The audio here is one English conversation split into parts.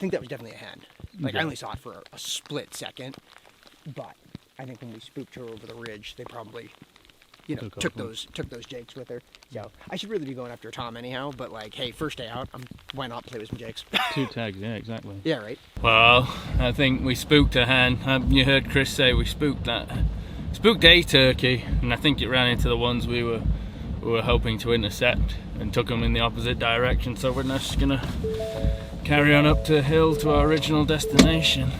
think that was definitely a hen. Like, I Yeah. only saw it for a split second, but I think when we spooked her over the ridge, they probably, took those jakes with her. So I should really be going after Tom anyhow. But like, hey, first day out, why not play with some jakes? 2 tags, yeah, exactly. Yeah, right. Well, I think we spooked a hen. You heard Chris say we spooked a turkey, and I think it ran into the ones we were hoping to intercept and took them in the opposite direction. So we're just gonna carry on up the hill to our original destination.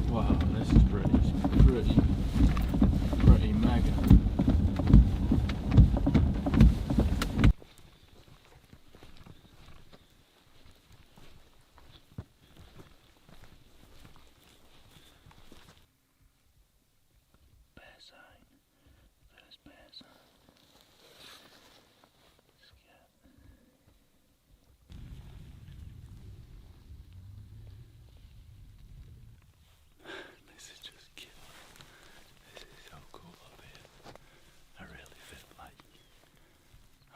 Wow, this is pretty mega. Bear sign. There's bear sign. This is just cute. This is so cool up here. I really feel like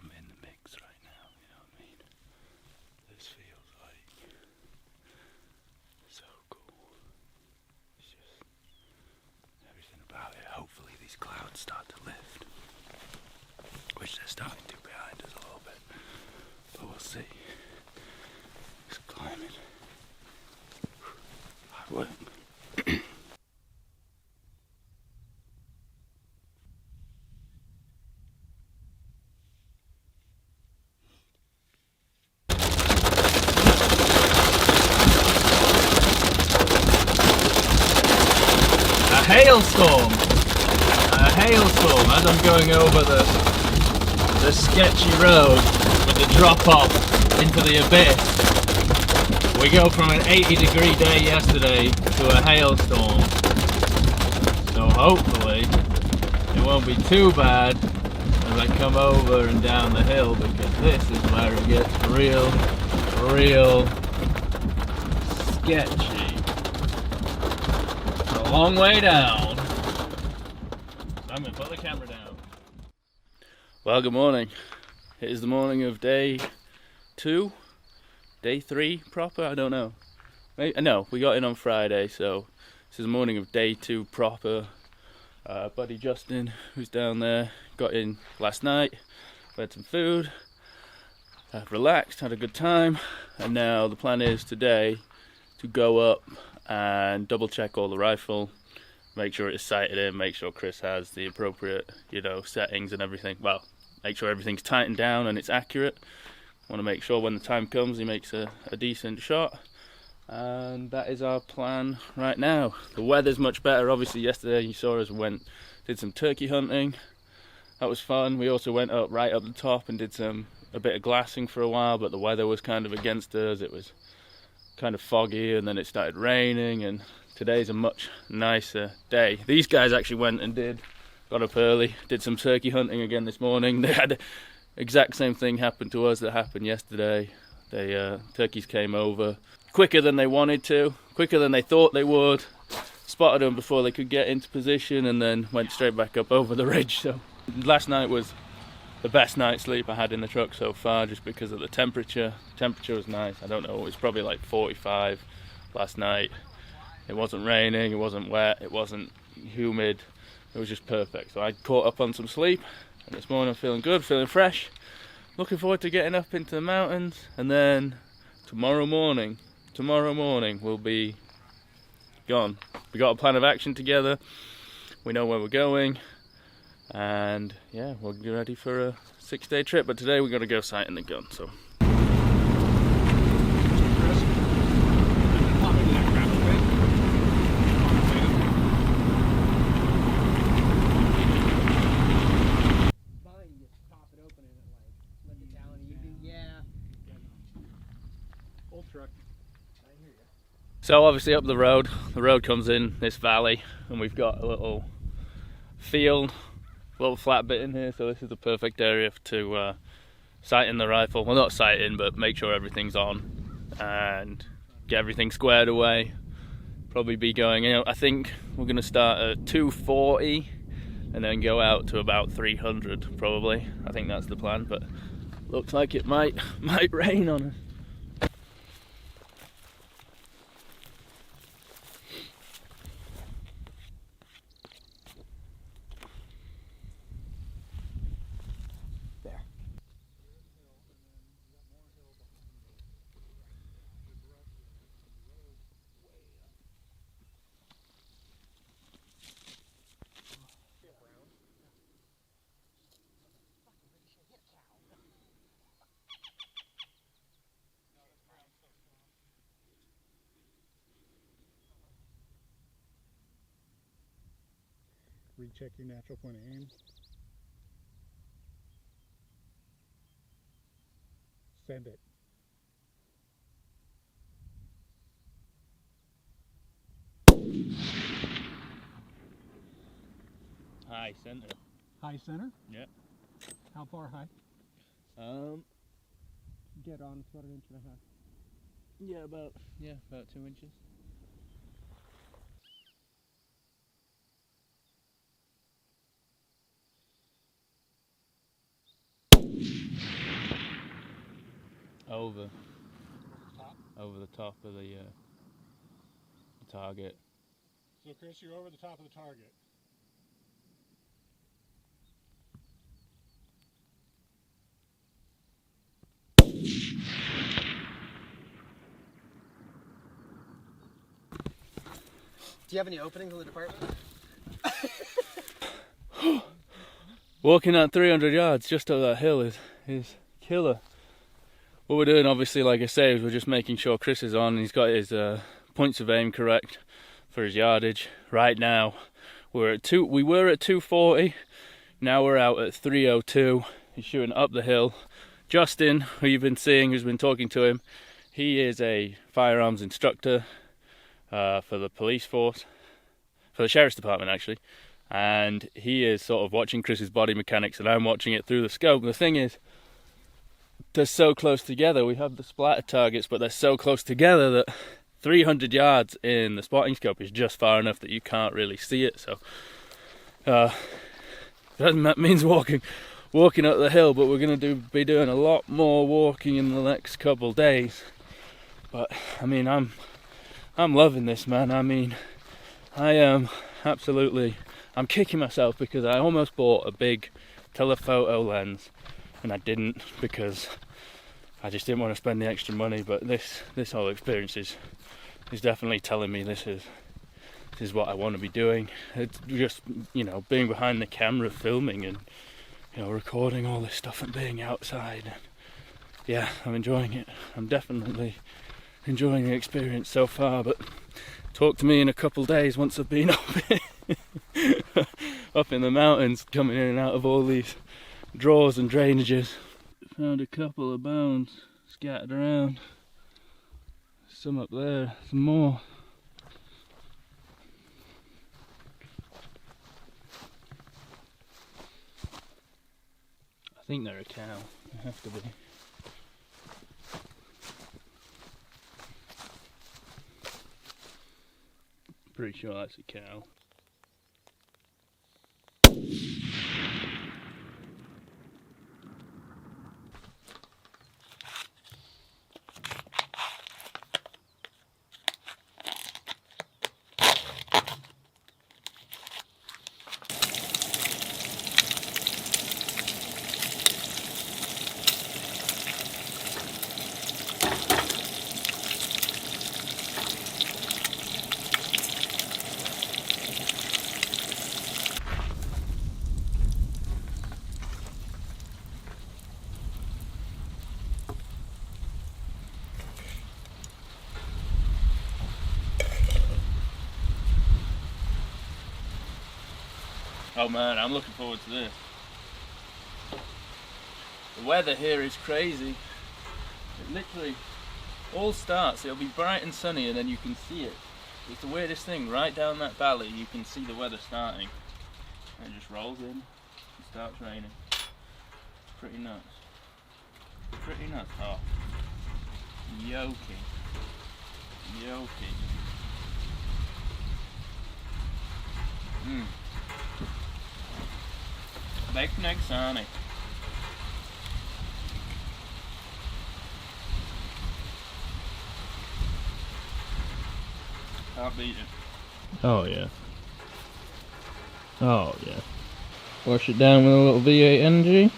I'm in the mix right now, you know what I mean? This feels like so cool. It's just everything about it. Hopefully these clouds start to lift, which they're starting to behind us a little bit, but we'll see. It's climbing. Hard work. A hailstorm as I'm going over the sketchy road with the drop off into the abyss. We go from an 80-degree day yesterday to a hailstorm, so hopefully it won't be too bad as I come over and down the hill, because this is where it gets real sketchy. It's a long way down. I'm going to put the camera down. Well, good morning. It is the morning of day 2, day 3 proper, I don't know. No, we got in on Friday, so this is the morning of day 2 proper. Buddy Justin, who's down there, got in last night. We had some food, relaxed, had a good time, and now the plan is today to go up and double check all the rifle, make sure it's sighted in, make sure Chris has the appropriate, settings and everything. Well, make sure everything's tightened down and it's accurate. Want to make sure when the time comes he makes a decent shot. And that is our plan right now. The weather's much better. Obviously yesterday you saw us did some turkey hunting. That was fun. We also went right up the top and did a bit of glassing for a while, but the weather was kind of against us. It was kind of foggy and then it started raining, and today's a much nicer day. These guys actually went and got up early, did some turkey hunting again this morning. They had the exact same thing happen to us that happened yesterday. Turkeys came over quicker than they wanted to, quicker than they thought they would, spotted them before they could get into position, and then went straight back up over the ridge. So last night was the best night's sleep I had in the truck so far, just because of the temperature. Temperature was nice. I don't know, it was probably like 45 last night. It wasn't raining, it wasn't wet, it wasn't humid. It was just perfect. So I caught up on some sleep, and this morning I'm feeling good, feeling fresh. Looking forward to getting up into the mountains, and then tomorrow morning we'll be gone. We got a plan of action together. We know where we're going, and yeah, we'll be ready for a 6-day trip. But today we're going to go sighting the gun. So. So obviously up the road comes in this valley, and we've got a little field, a little flat bit in here, so this is the perfect area to sight in the rifle. Well, not sight in, but make sure everything's on and get everything squared away. probably be going out. I think we're going to start at 240 and then go out to about 300 probably. I think that's the plan, but looks like it might rain on us. There. Recheck your natural point of aim. Send it. High center. High center? Yep. How far high? Dead on, it's about 1.5 inches. Yeah, about 2 inches. Over the top of the target. So Chris, you're over the top of the target. Do you have any openings in the department? Walking at 300 yards just up that hill is killer. What we're doing, obviously, like I say, is we're just making sure Chris is on. He's got his points of aim correct for his yardage. Right now, we were at 240. Now we're out at 302. He's shooting up the hill. Justin, who you've been seeing, who's been talking to him, he is a firearms instructor for the police force, for the sheriff's department actually, and he is sort of watching Chris's body mechanics, and I'm watching it through the scope. The thing is, they're so close together. We have the splatter targets, but they're so close together that 300 yards in the spotting scope is just far enough that you can't really see it. So that means walking up the hill, but we're going to be doing a lot more walking in the next couple days. But I mean, I'm loving this, man. I mean, I am absolutely, I'm kicking myself because I almost bought a big telephoto lens and I didn't, because I just didn't want to spend the extra money. But this whole experience is definitely telling me this is what I want to be doing. It's just, you know, being behind the camera filming and, you know, recording all this stuff and being outside. And yeah, I'm enjoying it. I'm definitely enjoying the experience so far, but talk to me in a couple days once I've been up in the mountains, coming in and out of all these draws and drainages. Found a couple of bones scattered around. Some up there, some more. I think they're a cow. They have to be. Pretty sure that's a cow. Oh man, I'm looking forward to this. The weather here is crazy. It literally all starts, it'll be bright and sunny and then you can see it. It's the weirdest thing, right down that valley you can see the weather starting. And it just rolls in and starts raining. Pretty nuts. Pretty nuts. Oh. Yoking. Bacon egg sarnie. Can't beat it. Oh yeah. Oh yeah. Wash it down with a little V8 energy.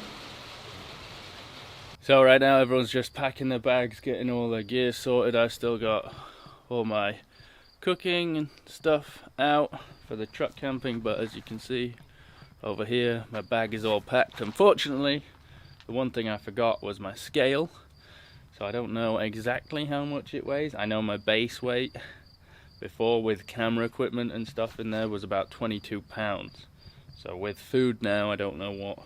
So right now everyone's just packing their bags, getting all their gear sorted. I've still got all my cooking and stuff out for the truck camping, but as you can see over here, my bag is all packed. Unfortunately, the one thing I forgot was my scale, so I don't know exactly how much it weighs. I know my base weight before with camera equipment and stuff in there was about 22 pounds. So with food now, I don't know what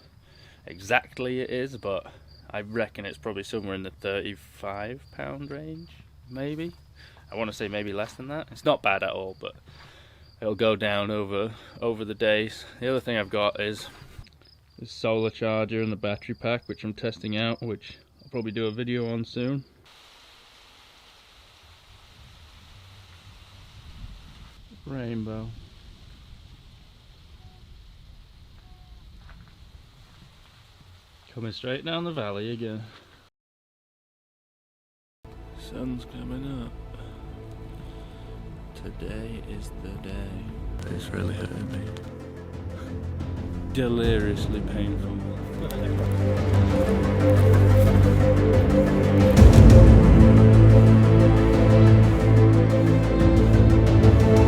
exactly it is, but I reckon it's probably somewhere in the 35 pound range, maybe. I want to say maybe less than that. It's not bad at all, but it'll go down over the days. The other thing I've got is this solar charger and the battery pack, which I'm testing out, which I'll probably do a video on soon. Rainbow. Coming straight down the valley again. Sun's coming up. Today is the day. It's really hurting me. Deliriously painful.